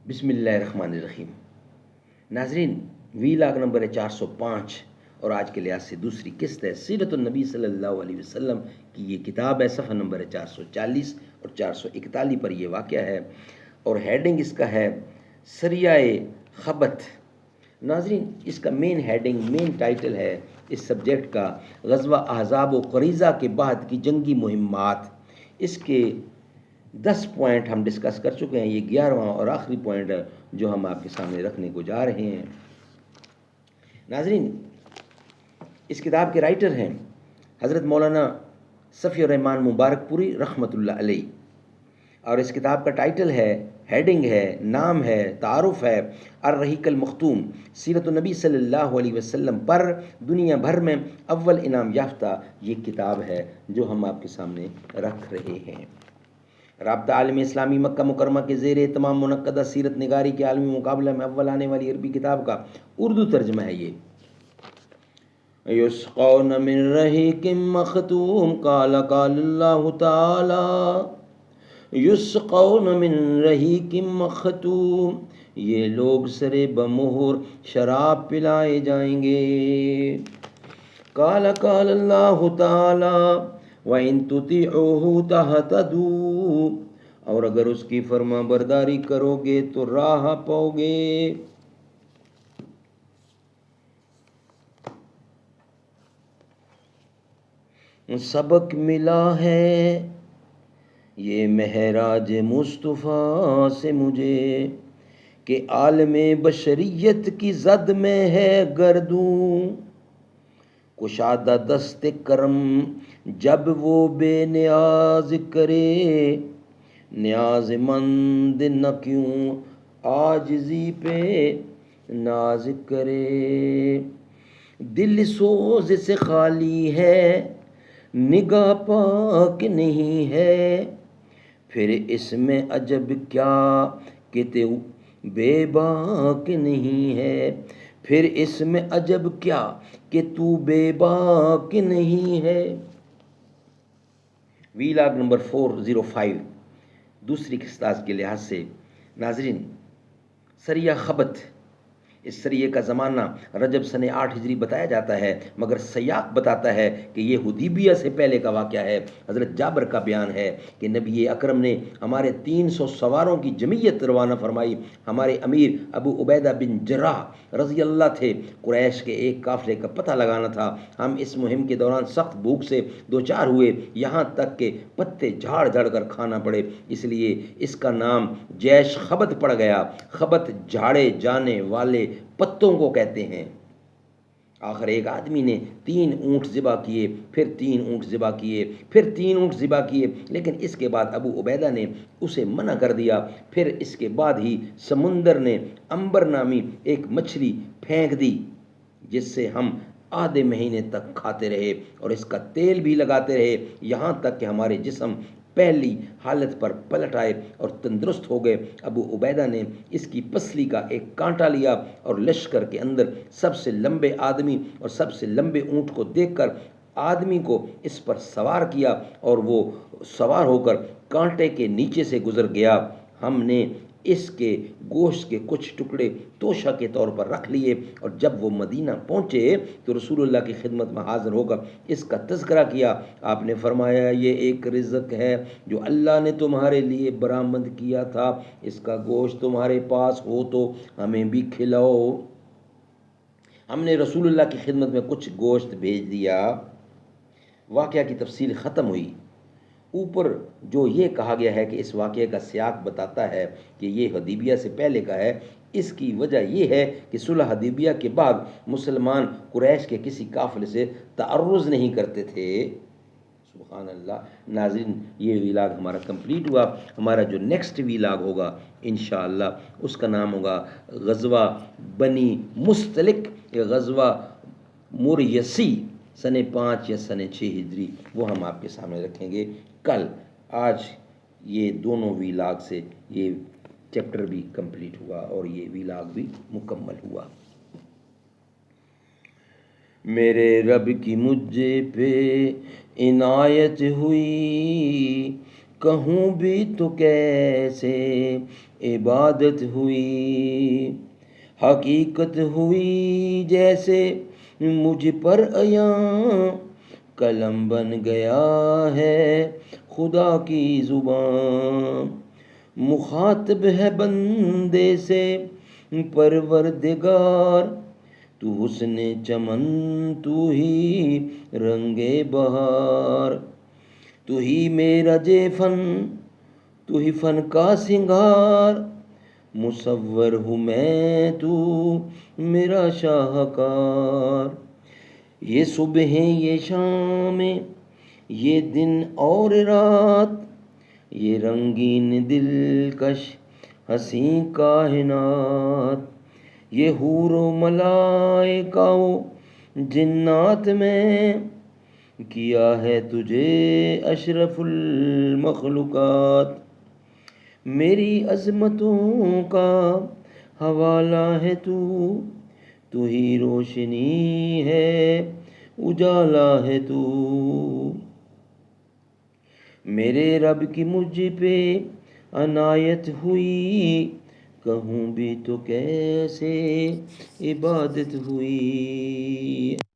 بسم اللہ الرحمن الرحیم۔ ناظرین، وی لاگ نمبر ہے 405 اور آج کے لحاظ سے دوسری قسط ہے سیرت النبی صلی اللہ علیہ وسلم کی یہ کتاب ہے۔ صفحہ نمبر ہے 440 اور 441 پر یہ واقعہ ہے اور ہیڈنگ اس کا ہے سریہ خبت۔ ناظرین، اس کا مین ٹائٹل ہے اس سبجیکٹ کا غزوہ احزاب و قریظہ کے بعد کی جنگی مہمات۔ اس کے 10 پوائنٹ ہم ڈسکس کر چکے ہیں، یہ 11واں اور آخری پوائنٹ ہے جو ہم آپ کے سامنے رکھنے کو جا رہے ہیں۔ ناظرین، اس کتاب کے رائٹر ہیں حضرت مولانا صفی الرحمان مبارک پوری رحمۃ اللہ علیہ، اور اس کتاب کا ٹائٹل ہے، ہیڈنگ ہے، نام ہے، تعارف ہے الرحیق المختوم، سیرت النبی صلی اللہ علیہ وسلم پر دنیا بھر میں اول انعام یافتہ یہ کتاب ہے جو ہم آپ کے سامنے رکھ رہے ہیں۔ رابطہ عالم اسلامی مکہ مکرمہ کے زیر تمام منعقدہ سیرت نگاری کے عالمی مقابلہ میں اول آنے والی عربی کتاب کا اردو ترجمہ ہے یہ۔ یسقون من رحیق مختوم قال قال اللہ تعالی، یسقون من رحیق مختوم، یہ لوگ سرے بمہر شراب پلائے جائیں گے۔ قال قال اللہ تعالی وَإِن تُطِيعُوهُ تَهْتَدُوا، اور اگر اس کی فرما برداری کرو گے تو راہ پاؤ گے۔ سبق ملا ہے یہ معراج مصطفیٰ سے مجھے کہ عالم بشریت کی زد میں ہے گردوں، کشادہ دست کرم جب وہ بے نیاز کرے، نیاز مند نہ کیوں عاجزی پہ ناز کرے۔ دل سوز سے خالی ہے نگاہ پاک نہیں ہے، پھر اس میں عجب کیا کہ تو بے باک نہیں ہے، پھر اس میں عجب کیا کہ تو بے باک نہیں ہے۔ وی لاگ نمبر 405 دوسری قسط کے لحاظ سے ناظرین، سریہ خبت، اس سریے کا زمانہ رجب سن 8 ہجری بتایا جاتا ہے، مگر سیاق بتاتا ہے کہ یہ حدیبیہ سے پہلے کا واقعہ ہے۔ حضرت جابر کا بیان ہے کہ نبی اکرم نے ہمارے 300 سواروں کی جمعیت روانہ فرمائی۔ ہمارے امیر ابو عبیدہ بن جراح رضی اللہ تھے۔ قریش کے ایک قافلے کا پتہ لگانا تھا۔ ہم اس مہم کے دوران سخت بھوک سے دوچار ہوئے، یہاں تک کہ پتے جھاڑ جھاڑ کر کھانا پڑے، اس لیے اس کا نام جیش خبت پڑ گیا۔ خبت جھاڑے جانے والے پتوں کو کہتے ہیں۔ آخر ایک آدمی نے 3 اونٹ ذبح کیے، پھر 3 اونٹ ذبح کیے، پھر 3 اونٹ ذبح کیے، لیکن اس کے بعد ابو عبیدہ نے اسے منع کر دیا۔ پھر اس کے بعد ہی سمندر نے عنبر نامی ایک مچھلی پھینک دی جس سے ہم آدھے مہینے تک کھاتے رہے اور اس کا تیل بھی لگاتے رہے، یہاں تک کہ ہمارے جسم پہلی حالت پر پلٹ آئے اور تندرست ہو گئے۔ ابو عبیدہ نے اس کی پسلی کا ایک کانٹا لیا اور لشکر کے اندر سب سے لمبے آدمی اور سب سے لمبے اونٹ کو دیکھ کر آدمی کو اس پر سوار کیا اور وہ سوار ہو کر کانٹے کے نیچے سے گزر گیا۔ ہم نے اس کے گوشت کے کچھ ٹکڑے توشہ کے طور پر رکھ لیے، اور جب وہ مدینہ پہنچے تو رسول اللہ کی خدمت میں حاضر ہو کر اس کا تذکرہ کیا۔ آپ نے فرمایا، یہ ایک رزق ہے جو اللہ نے تمہارے لیے برآمد کیا تھا، اس کا گوشت تمہارے پاس ہو تو ہمیں بھی کھلاؤ۔ ہم نے رسول اللہ کی خدمت میں کچھ گوشت بھیج دیا۔ واقعہ کی تفصیل ختم ہوئی۔ اوپر جو یہ کہا گیا ہے کہ اس واقعے کا سیاق بتاتا ہے کہ یہ حدیبیہ سے پہلے کا ہے، اس کی وجہ یہ ہے کہ صلح حدیبیہ کے بعد مسلمان قریش کے کسی قافلے سے تعرض نہیں کرتے تھے۔ سبحان اللہ۔ ناظرین، یہ ویلاگ ہمارا کمپلیٹ ہوا۔ ہمارا جو نیکسٹ ویلاگ ہوگا انشاءاللہ اس کا نام ہوگا غزوہ بنی مستلق یا غزوہ مریسی سن 5 یا سن 6 ہجری، وہ ہم آپ کے سامنے رکھیں گے کل۔ آج یہ دونوں ویلاگ سے یہ چیپٹر بھی کمپلیٹ ہوا اور یہ ویلاگ بھی مکمل ہوا۔ میرے رب کی مجھ پہ عنایت ہوئی، کہوں بھی تو کیسے عبادت ہوئی، حقیقت ہوئی جیسے مجھ پر عیاں، قلم بن گیا ہے خدا کی زبان، مخاطب ہے بندے سے پروردگار، تو حسن چمن تو ہی رنگ بہار، تو ہی میرا فن، تو ہی فن کا سنگار، مصور ہوں میں تو میرا شاہکار، یہ صبح یہ شام یہ دن اور رات، یہ رنگین دلکش حسین کائنات، یہ حور و ملائکہ و جنات میں کیا ہے تجھے اشرف المخلوقات، میری عظمتوں کا حوالہ ہے تو ہی روشنی ہے اجالا ہے تو، میرے رب کی مجھ پہ عنایت ہوئی، کہوں بھی تو کیسے عبادت ہوئی۔